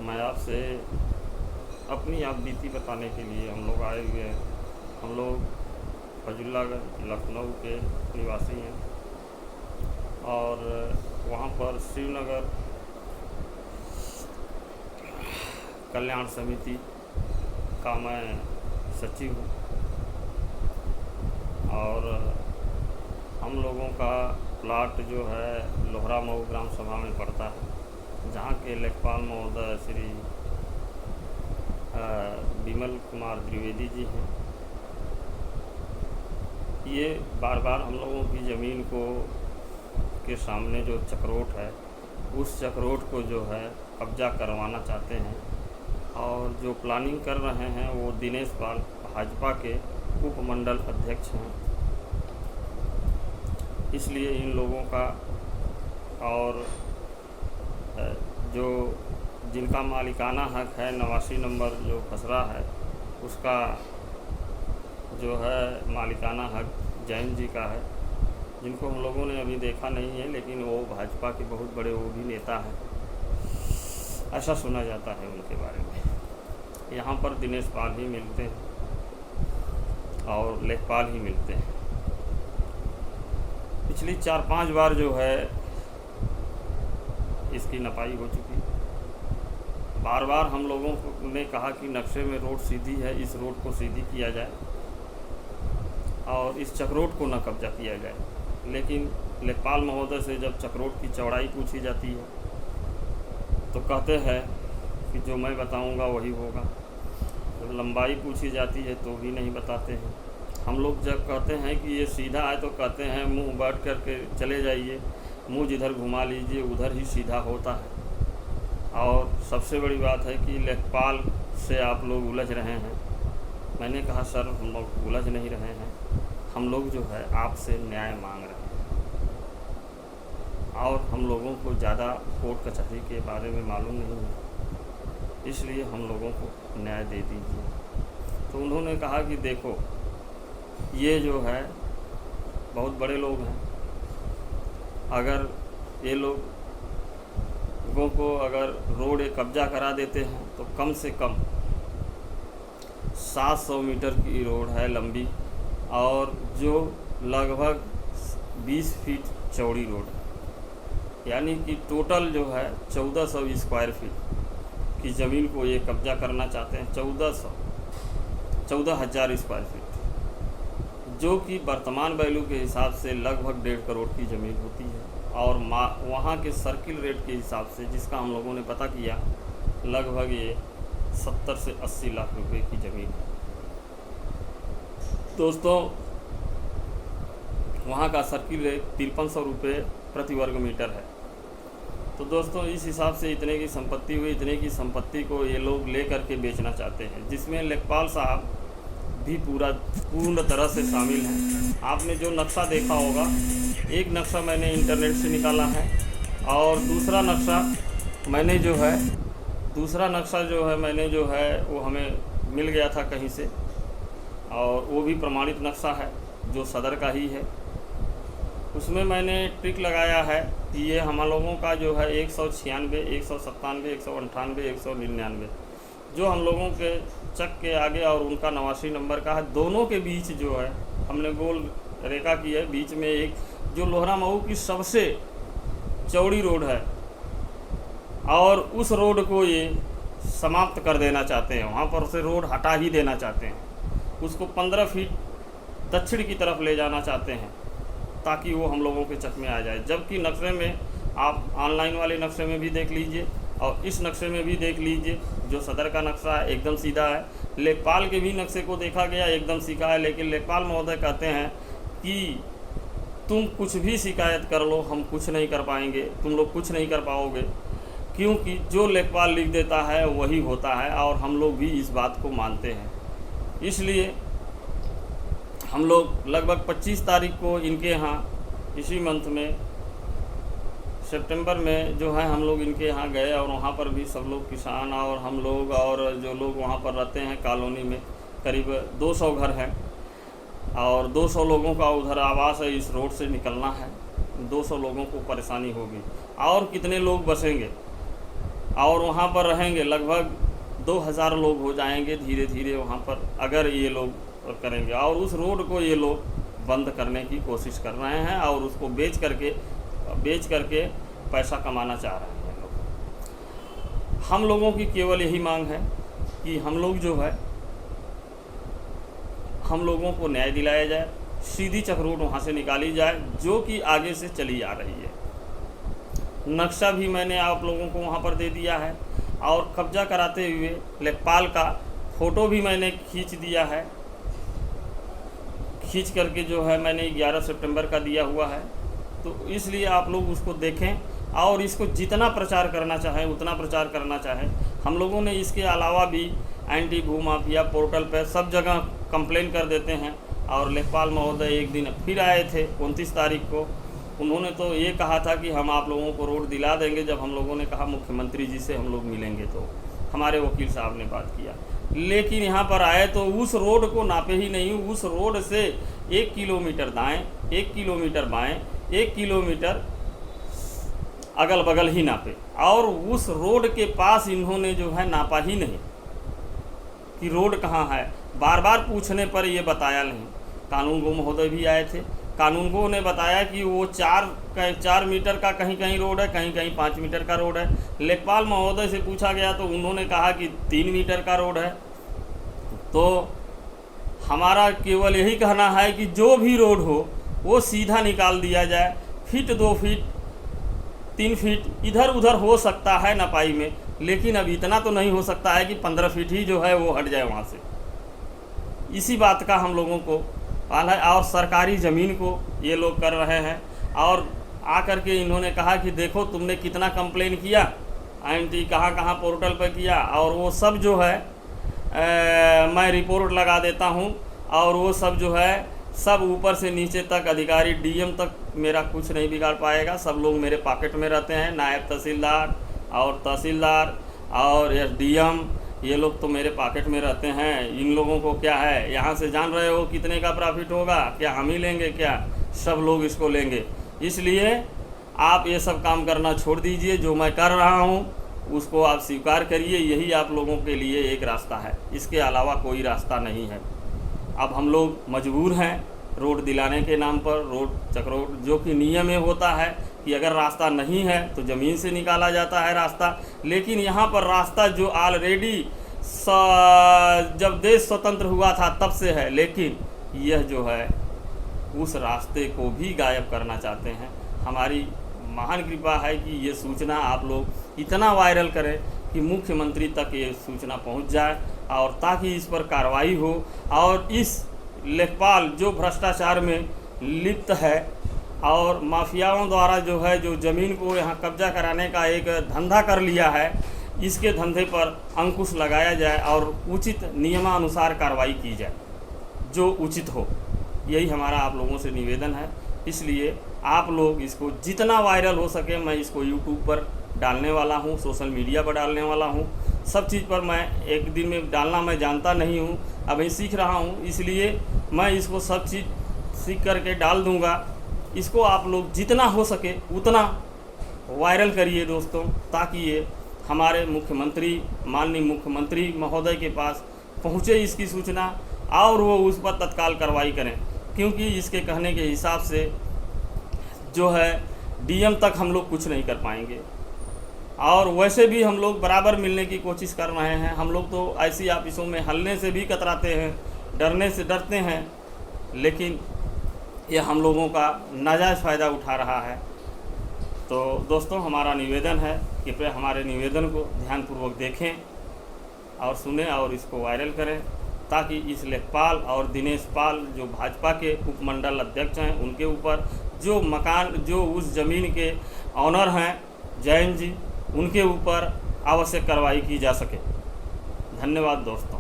मैं आपसे अपनी आप बीती बताने के लिए हम लोग आए हुए हैं। हम लोग फजुल्लागंज लखनऊ के निवासी हैं और वहाँ पर श्रीनगर कल्याण समिति का मैं सचिव हूँ और हम लोगों का प्लाट जो है लोहरा मऊ ग्राम सभा में पड़ता है, जहाँ के लेखपाल महोदय श्री विमल कुमार द्विवेदी जी हैं। ये बार बार हम लोगों की ज़मीन को के सामने जो चक्रोट है, उस चक्रोट को जो है कब्जा करवाना चाहते हैं और जो प्लानिंग कर रहे हैं वो दिनेश पाल भाजपा के उपमंडल अध्यक्ष हैं। इसलिए इन लोगों का और जो जिनका मालिकाना हक है 89 नंबर जो खसरा है, उसका जो है मालिकाना हक जैन जी का है, जिनको हम लोगों ने अभी देखा नहीं है, लेकिन वो भाजपा के बहुत बड़े वो भी नेता हैं, ऐसा सुना जाता है उनके बारे में। यहाँ पर दिनेश पाल ही मिलते हैं और लेखपाल ही मिलते हैं। पिछली 4-5 बार जो है इसकी नपाई हो चुकी। बार बार हम लोगों ने कहा कि नक्शे में रोड सीधी है, इस रोड को सीधी किया जाए और इस चक्रोट को न कब्जा किया जाए, लेकिन लेखपाल महोदय से जब चक्रोट की चौड़ाई पूछी जाती है तो कहते हैं कि जो मैं बताऊंगा वही होगा। जब लंबाई पूछी जाती है तो भी नहीं बताते हैं। हम लोग जब कहते हैं कि ये सीधा है तो कहते हैं मुंह बाट करके चले जाइए, मुंह जिधर घुमा लीजिए उधर ही सीधा होता है। और सबसे बड़ी बात है कि लेखपाल से आप लोग उलझ रहे हैं। मैंने कहा सर हम लोग उलझ नहीं रहे हैं, हम लोग जो है आपसे न्याय मांग रहे हैं और हम लोगों को ज़्यादा कोर्ट कचहरी के बारे में मालूम नहीं है, इसलिए हम लोगों को न्याय दे दीजिए। तो उन्होंने कहा कि देखो ये जो है बहुत बड़े लोग हैं, अगर ये लोगों को अगर रोड एक कब्जा करा देते हैं तो कम से कम 700 मीटर की रोड है लंबी और जो लगभग 20 फीट चौड़ी रोड है, यानी कि टोटल जो है 1400 स्क्वायर फीट की ज़मीन को ये कब्जा करना चाहते हैं। 14,000 स्क्वायर फीट, जो कि वर्तमान वैल्यू के हिसाब से लगभग 1.5 करोड़ की ज़मीन होती है और वहाँ के सर्किल रेट के हिसाब से, जिसका हम लोगों ने पता किया, लगभग ये 70 से 80 लाख रुपए की ज़मीन है। दोस्तों वहाँ का सर्किल रेट 5300 रुपये प्रति वर्ग मीटर है। तो दोस्तों इस हिसाब से इतने की संपत्ति हुई, इतने की संपत्ति को ये लोग ले करके बेचना चाहते हैं, जिसमें लेखपाल साहब भी पूर्ण तरह से शामिल हैं। आपने जो नक्शा देखा होगा, एक नक्शा मैंने इंटरनेट से निकाला है और दूसरा नक्शा मैंने जो है वो हमें मिल गया था कहीं से, और वो भी प्रमाणित नक्शा है जो सदर का ही है। उसमें मैंने ट्रिक लगाया है कि ये हम लोगों का जो है 196, 197, 198, 199 जो हम लोगों के चक के आगे और उनका 89 नंबर का है, दोनों के बीच जो है हमने गोल रेखा की है। बीच में एक जो लोहरा मऊ की सबसे चौड़ी रोड है और उस रोड को ये समाप्त कर देना चाहते हैं, वहाँ पर से रोड हटा ही देना चाहते हैं, उसको 15 फीट दक्षिण की तरफ ले जाना चाहते हैं ताकि वो हम लोगों के चक में आ जाए। जबकि नक्शे में आप ऑनलाइन वाले नक्शे में भी देख लीजिए और इस नक्शे में भी देख लीजिए, जो सदर का नक्शा है एकदम सीधा है। लेखपाल के भी नक्शे को देखा गया, एकदम सीधा है, लेकिन लेखपाल महोदय कहते हैं कि तुम कुछ भी शिकायत कर लो, हम कुछ नहीं कर पाएंगे, तुम लोग कुछ नहीं कर पाओगे, क्योंकि जो लेखपाल लिख देता है वही होता है और हम लोग भी इस बात को मानते हैं। इसलिए हम लोग लगभग 25 तारीख को इनके यहाँ इसी मंथ में सितंबर में जो है हम लोग इनके यहाँ गए और वहाँ पर भी सब लोग किसान और हम लोग और जो लोग वहाँ पर रहते हैं कॉलोनी में करीब 200 घर हैं और 200 लोगों का उधर आवास है। इस रोड से निकलना है, 200 लोगों को परेशानी होगी और कितने लोग बसेंगे और वहाँ पर रहेंगे लगभग 2000 लोग हो जाएंगे धीरे धीरे वहाँ पर, अगर ये लोग करेंगे। और उस रोड को ये लोग बंद करने की कोशिश कर रहे हैं और उसको बेच करके पैसा कमाना चाह रहे हैं लोग। हम लोगों की केवल यही मांग है कि हम लोग जो है, हम लोगों को न्याय दिलाया जाए, सीधी चक रोड वहाँ से निकाली जाए जो कि आगे से चली आ रही है। नक्शा भी मैंने आप लोगों को वहाँ पर दे दिया है और कब्जा कराते हुए लेखपाल का फ़ोटो भी मैंने खींच दिया है, खींच करके जो है मैंने 11 सितंबर का दिया हुआ है। तो इसलिए आप लोग उसको देखें और इसको जितना प्रचार करना चाहें उतना प्रचार करना चाहें। हम लोगों ने इसके अलावा भी एंटी भू माफिया पोर्टल पर सब जगह कंप्लेन कर देते हैं। और लेखपाल महोदय एक दिन फिर आए थे 29 तारीख को, उन्होंने तो ये कहा था कि हम आप लोगों को रोड दिला देंगे। जब हम लोगों ने कहा मुख्यमंत्री जी से हम लोग मिलेंगे तो हमारे वकील साहब ने बात किया, लेकिन यहाँ पर आए तो उस रोड को नापे ही नहीं। उस रोड से 1 किलोमीटर दाएं, 1 किलोमीटर बाएं, 1 किलोमीटर अगल बगल ही नापे और उस रोड के पास इन्होंने जो है नापा ही नहीं कि रोड कहाँ है। बार बार पूछने पर ये बताया नहीं। कानूनगो महोदय भी आए थे, कानूनगो ने बताया कि वो 4 मीटर का कहीं कहीं रोड है, कहीं कहीं 5 मीटर का रोड है। लेखपाल महोदय से पूछा गया तो उन्होंने कहा कि 3 मीटर का रोड है। तो हमारा केवल यही कहना है कि जो भी रोड हो वो सीधा निकाल दिया जाए। फीट 2 फीट 3 फीट इधर उधर हो सकता है नपाई में, लेकिन अब इतना तो नहीं हो सकता है कि 15 फीट ही जो है वो हट जाए वहाँ से। इसी बात का हम लोगों को हाल है। और सरकारी ज़मीन को ये लोग कर रहे हैं और आकर के इन्होंने कहा कि देखो तुमने कितना कंप्लेन किया, एंटी कहाँ पोर्टल पर किया, और वो सब जो है मैं रिपोर्ट लगा देता हूँ। और वो सब जो है सब ऊपर से नीचे तक अधिकारी डीएम तक मेरा कुछ नहीं बिगाड़ पाएगा। सब लोग मेरे पॉकेट में रहते हैं, नायब तहसीलदार और तहसीलदार और एसडीएम, ये लोग तो मेरे पॉकेट में रहते हैं। इन लोगों को क्या है, यहाँ से जान रहे हो कितने का प्रॉफिट होगा, क्या हम ही लेंगे, क्या सब लोग इसको लेंगे। इसलिए आप ये सब काम करना छोड़ दीजिए। जो मैं कर रहा हूँ उसको आप स्वीकार करिए, यही आप लोगों के लिए एक रास्ता है, इसके अलावा कोई रास्ता नहीं है। अब हम लोग मजबूर हैं रोड दिलाने के नाम पर। रोड चक्रोड जो कि नियम में होता है कि अगर रास्ता नहीं है तो ज़मीन से निकाला जाता है रास्ता, लेकिन यहाँ पर रास्ता जो ऑलरेडी जब देश स्वतंत्र हुआ था तब से है, लेकिन यह जो है उस रास्ते को भी गायब करना चाहते हैं। हमारी महान कृपा है कि ये सूचना आप लोग इतना वायरल करें कि मुख्यमंत्री तक ये सूचना पहुंच जाए और ताकि इस पर कार्रवाई हो और इस लेखपाल जो भ्रष्टाचार में लिप्त है और माफियाओं द्वारा जो है जो ज़मीन को यहाँ कब्जा कराने का एक धंधा कर लिया है, इसके धंधे पर अंकुश लगाया जाए और उचित नियमानुसार कार्रवाई की जाए जो उचित हो। यही हमारा आप लोगों से निवेदन है। इसलिए आप लोग इसको जितना वायरल हो सके, मैं इसको यूट्यूब पर डालने वाला हूँ, सोशल मीडिया पर डालने वाला हूँ, सब चीज़ पर। मैं एक दिन में डालना मैं जानता नहीं हूँ, अभी सीख रहा हूँ, इसलिए मैं इसको सब चीज़ सीख करके डाल दूँगा। इसको आप लोग जितना हो सके उतना वायरल करिए दोस्तों, ताकि ये हमारे मुख्यमंत्री माननीय मुख्यमंत्री महोदय के पास पहुँचे इसकी सूचना और वो उस पर तत्काल कार्रवाई करें, क्योंकि इसके कहने के हिसाब से जो है डीएम तक हम लोग कुछ नहीं कर पाएंगे। और वैसे भी हम लोग बराबर मिलने की कोशिश कर रहे हैं। हम लोग तो ऐसी ऑफिसों में हलने से भी कतराते हैं, डरने से डरते हैं, लेकिन ये हम लोगों का नाजायज़ फ़ायदा उठा रहा है। तो दोस्तों हमारा निवेदन है, कृपया हमारे निवेदन को ध्यानपूर्वक देखें और सुने और इसको वायरल करें, ताकि इस लेखपाल और दिनेश पाल जो भाजपा के उपमंडल अध्यक्ष हैं उनके ऊपर जो उस ज़मीन के ऑनर हैं जैन जी, उनके ऊपर आवश्यक कार्रवाई की जा सके। धन्यवाद दोस्तों।